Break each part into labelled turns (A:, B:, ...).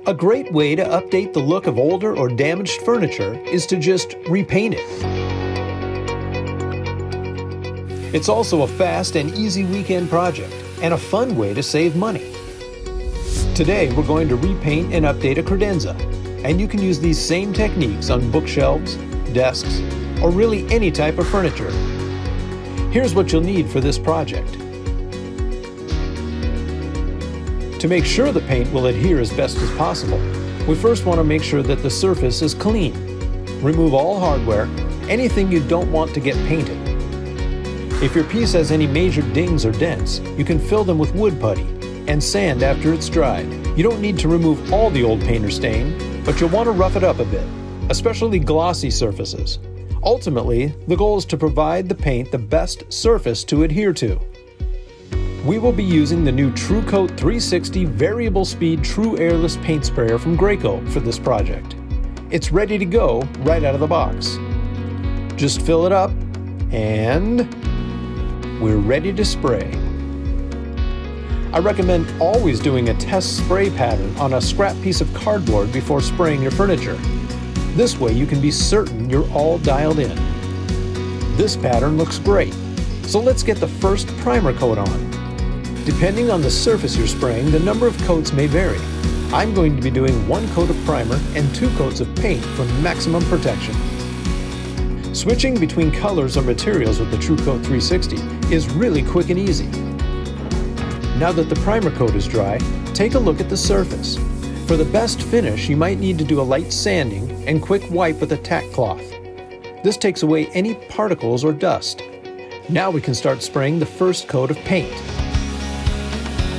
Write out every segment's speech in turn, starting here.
A: A great way to update the look of older or damaged furniture is to just repaint it. It's also a fast and easy weekend project and a fun way to save money. Today we're going to repaint and update a credenza, and you can use these same techniques on bookshelves, desks, or really any type of furniture. Here's what you'll need for this project. To make sure the paint will adhere as best as possible, we first want to make sure that the surface is clean. Remove all hardware, anything you don't want to get painted. If your piece has any major dings or dents, you can fill them with wood putty and sand after it's dried. You don't need to remove all the old paint or stain, but you'll want to rough it up a bit, especially glossy surfaces. Ultimately, the goal is to provide the paint the best surface to adhere to. We will be using the new True Coat 360 Variable Speed True Airless Paint Sprayer from Graco for this project. It's ready to go right out of the box. Just fill it up and we're ready to spray. I recommend always doing a test spray pattern on a scrap piece of cardboard before spraying your furniture. This way you can be certain you're all dialed in. This pattern looks great, so let's get the first primer coat on. Depending on the surface you're spraying, the number of coats may vary. I'm going to be doing 1 coat of primer and 2 coats of paint for maximum protection. Switching between colors or materials with the True Coat 360 is really quick and easy. Now that the primer coat is dry, take a look at the surface. For the best finish, you might need to do a light sanding and quick wipe with a tack cloth. This takes away any particles or dust. Now we can start spraying the first coat of paint.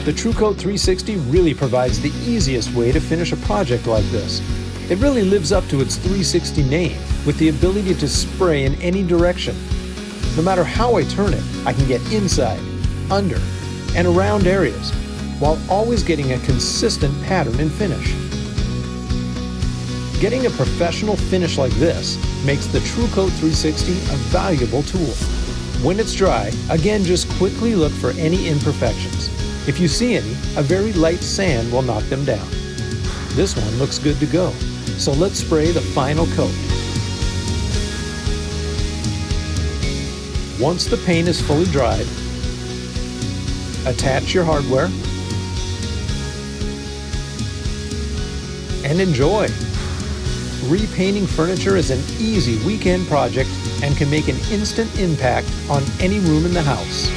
A: The True Coat 360 really provides the easiest way to finish a project like this. It really lives up to its 360 name, with the ability to spray in any direction. No matter how I turn it, I can get inside, under, and around areas, while always getting a consistent pattern and finish. Getting a professional finish like this makes the True Coat 360 a valuable tool. When it's dry, again, just quickly look for any imperfections. If you see any, a very light sand will knock them down. This one looks good to go, so let's spray the final coat. Once the paint is fully dried, attach your hardware and enjoy. Repainting furniture is an easy weekend project and can make an instant impact on any room in the house.